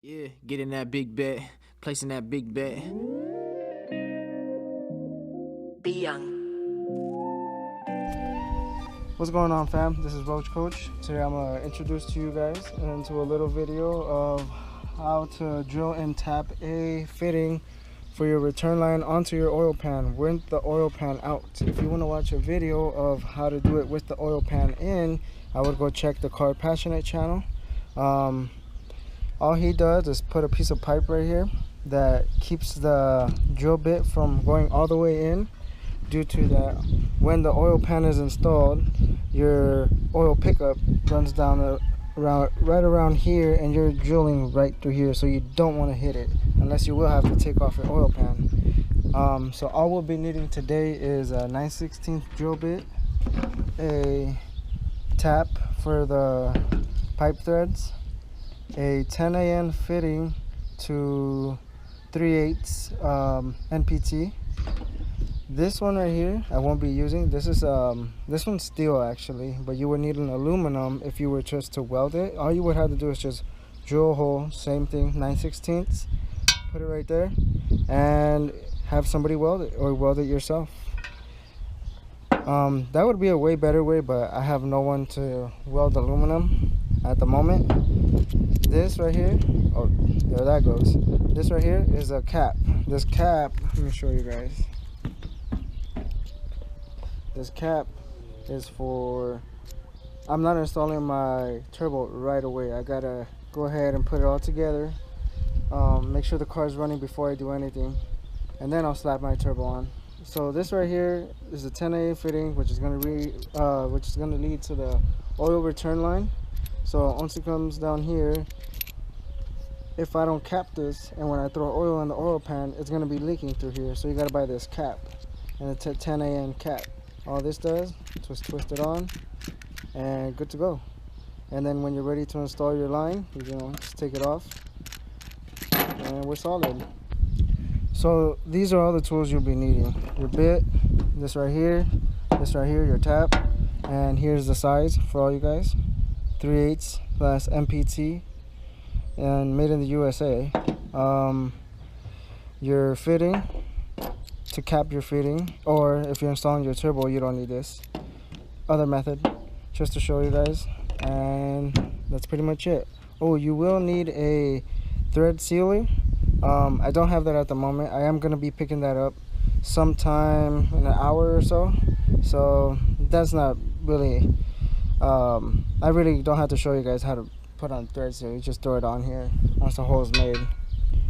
Yeah, getting that big bet, placing that big bet. Be young. What's going on, fam? This is Roach Coach. Today I'm going to introduce to you guys into a little video of how to drill and tap a fitting for your return line onto your oil pan with the oil pan out. If you want to watch a video of how to do it with the oil pan in, I would go check the Car Passionate channel. All he does is put a piece of pipe right here that keeps the drill bit from going all the way in, due to that when the oil pan is installed, your oil pickup runs down right around here, and you're drilling right through here, so you don't want to hit it unless you will have to take off your oil pan. So all we'll be needing today is a 9/16 drill bit, a tap for the pipe threads, a 10AN fitting to 3/8 NPT. This one right here I won't be using. This one's steel actually, but you would need an aluminum if you were just to weld it. All you would have to do is just drill a hole, same thing, 9/16, put it right there, and have somebody weld it, or weld it yourself. That would be a way better way, but I have no one to weld aluminum at the moment. This right here, oh, there that goes. This right here is a cap. This cap, let me show you guys. This cap is for, I'm not installing my turbo right away. I gotta go ahead and put it all together, make sure the car is running before I do anything, and then I'll slap my turbo on. So this right here is a 10A fitting, which is gonna lead to the oil return line. So once it comes down here, if I don't cap this, and when I throw oil in the oil pan, it's gonna be leaking through here. So you gotta buy this cap, and it's a 10AN cap. All this does is twist it on, and good to go. And then when you're ready to install your line, you know, just take it off, and we're solid. So these are all the tools you'll be needing: your bit, this right here, your tap, and here's the size for all you guys: 3/8 plus MPT, and made in the USA. Your fitting to cap your fitting, or if you're installing your turbo, you don't need this. Other method, just to show you guys, and that's pretty much it. Oh, you will need a thread sealer. I don't have that at the moment. I am going to be picking that up sometime in an hour or so, so that's not really I really don't have to show you guys how to put on thread sealer. You just throw it on here once the hole is made,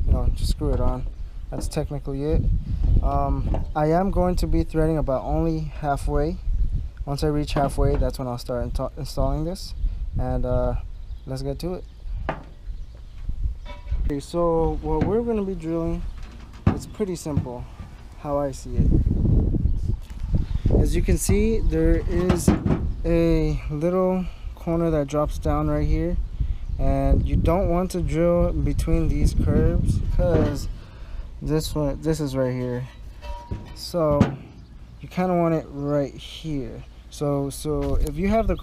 you know, just screw it on. That's technically it. I am going to be threading about only halfway. Once I reach halfway, that's when I'll start installing this, and let's get to it. Okay, so what we're going to be drilling, it's pretty simple how I see it. As you can see, there is a little corner that drops down right here, and you don't want to drill between these curves, because this is right here, so you kind of want it right here. So if you have the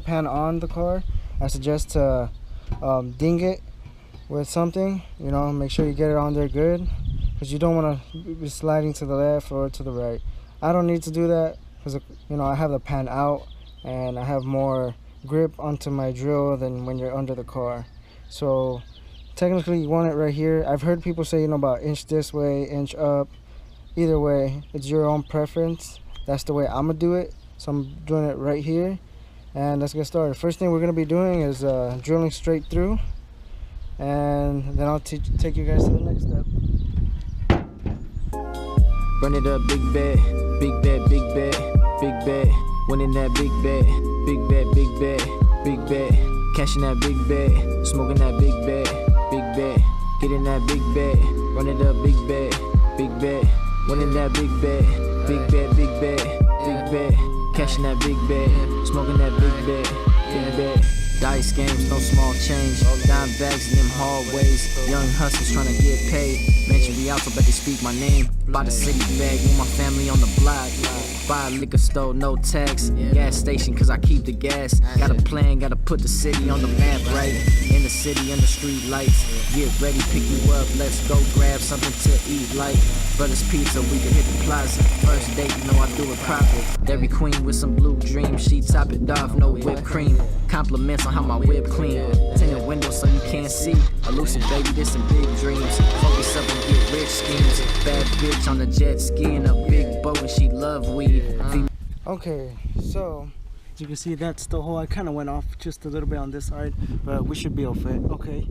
pan on the car, I suggest to ding it with something, you know, make sure you get it on there good, because you don't want to be sliding to the left or to the right. I don't need to do that, because, you know, I have the pan out and I have more grip onto my drill than when you're under the car. So technically you want it right here. I've heard people say, you know, about inch this way, inch up. Either way, it's your own preference. That's the way I'm gonna do it, so I'm doing it right here. And let's get started. First thing we're gonna be doing is drilling straight through, and then I'll take you guys to the next step. Run it up, big bet, big bet, big bet, big bet. Winning that big bet, big bet, big bet, big bet. Cashing that big bet, smoking that big bet, big bet. Getting that big bet, run it up, big bet, big bet. Winning that big bet, big bet, big bet, big bet. Cashing that big bet, smoking that big bet, big bet. Dice games, no small change. Dime bags in them hallways. Young hustlers trying to get paid. Mention me out, so bet they speak my name. By the city bag, with my family on the block. Buy a liquor store, no tax. Gas station, cause I keep the gas. Got a plan, gotta put the city on the map, right? In the city, under street lights. Get ready, pick you up, let's go grab something to eat like Brothers Pizza, we can hit the plaza. First date, you know I do it proper. Dairy Queen with some blue dreams, she top it off, no whipped cream. Compliments on how my whip clean. Tinted windows so you can't see. Elusive baby, this some big dreams. Focus up and get rich schemes. Bad bitch on the jet ski in a big boat and she love weed. Okay, so as you can see, that's the hole. I kind of went off just a little bit on this side, but we should be all fit. Okay.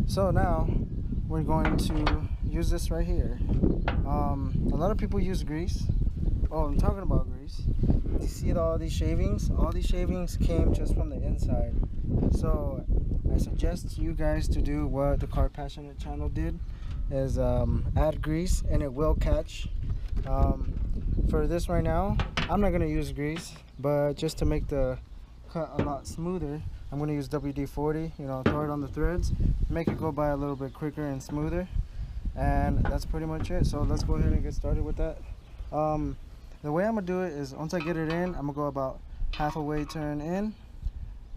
So now we're going to use this right here. A lot of people use grease. Oh, I'm talking about grease. You see all these shavings? All these shavings came just from the inside. So I suggest you guys to do what the Car Passionate channel did, is add grease and it will catch. For this right now, I'm not going to use grease, but just to make the cut a lot smoother, I'm going to use WD-40, you know, throw it on the threads, make it go by a little bit quicker and smoother, and that's pretty much it. So let's go ahead and get started with that. The way I'm going to do it is, once I get it in, I'm going to go about half a way turn in,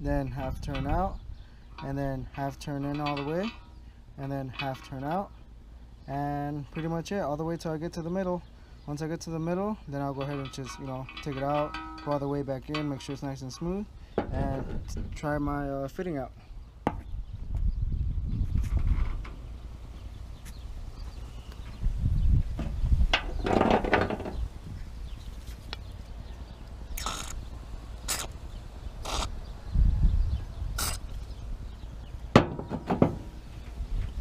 then half turn out, and then half turn in all the way, and then half turn out, and pretty much it, all the way till I get to the middle. Once I get to the middle, then I'll go ahead and just, you know, take it out, go all the way back in, make sure it's nice and smooth, and try my fitting out.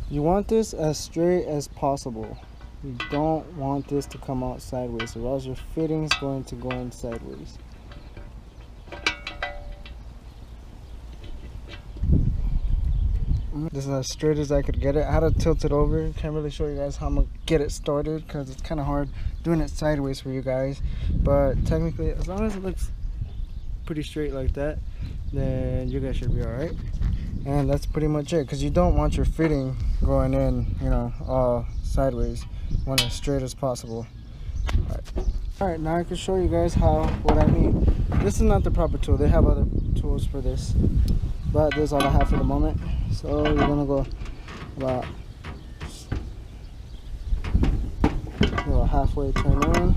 You want this as straight as possible. You don't want this to come out sideways, or else your fitting is going to go in sideways. This is as straight as I could get it. I had to tilt it over. Can't really show you guys how I'm gonna get it started because it's kind of hard doing it sideways for you guys. But technically, as long as it looks pretty straight like that, then you guys should be alright. And that's pretty much it, because you don't want your fitting going in, you know, all sideways. You want it as straight as possible. Alright, now I can show you guys what I mean. This is not the proper tool. They have other tools for this, but this is all I have for the moment. So you're gonna go about halfway turn in,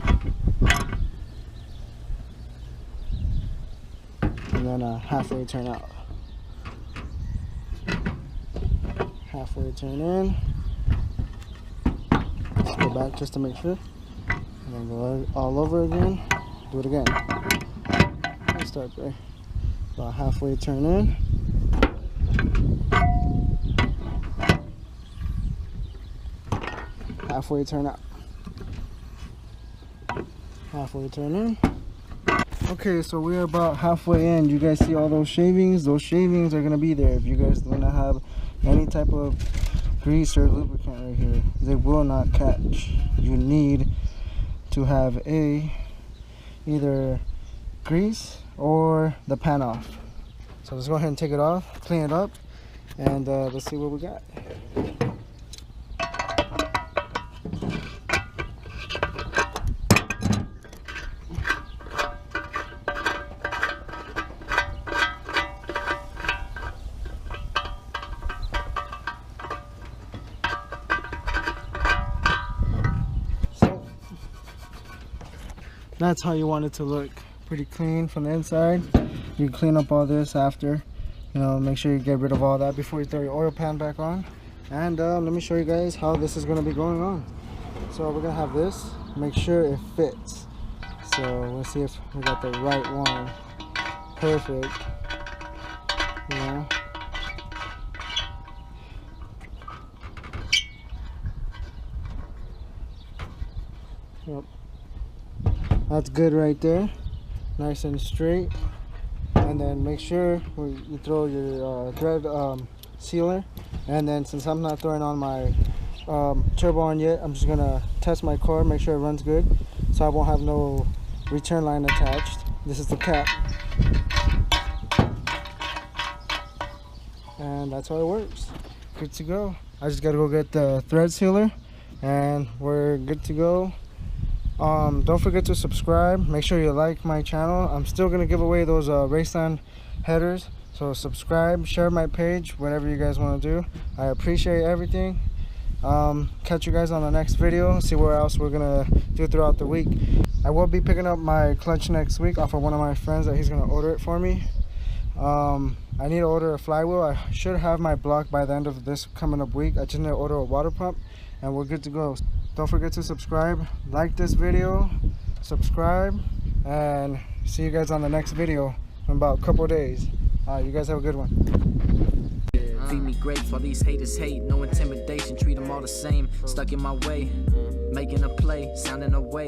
and then halfway turn out. Halfway turn in. Let's go back just to make sure, and then go all over again. Do it again. Let's start there. About halfway turn in. Halfway turn out. Halfway turn in. Okay, so we're about halfway in. You guys see all those shavings? Those shavings are gonna be there. If you guys don't have any type of grease or lubricant right here, they will not catch. You need to have either grease or the pan off. So let's go ahead and take it off, clean it up, and let's see what we got. That's how you want it to look. Pretty clean from the inside. You can clean up all this after. You know, make sure you get rid of all that before you throw your oil pan back on. And let me show you guys how this is going to be going on. So we're going to have this. Make sure it fits. So we'll see if we got the right one. Perfect. You know. Yep. That's good right there, nice and straight. And then make sure you throw your thread sealer. And then since I'm not throwing on my turbo on yet, I'm just gonna test my car, make sure it runs good, so I won't have no return line attached. This is the cap, and that's how it works. Good to go. I just gotta go get the thread sealer, and we're good to go. Don't forget to subscribe. Make sure you like my channel. I'm still gonna give away those race stand headers, so subscribe, share my page, whatever you guys want to do. I appreciate everything. Catch you guys on the next video. See what else we're gonna do throughout the week. I will be picking up my clutch next week off of one of my friends that he's gonna order it for me. I need to order a flywheel. I should have my block by the end of this coming up week. I just need to order a water pump and we're good to go. Don't forget to subscribe, like this video, subscribe, and see you guys on the next video in about a couple of days. You guys have a good one. Feed me grapes while these haters hate. No intimidation, treat them all the same. Stuck in my way, making a play, sounding away.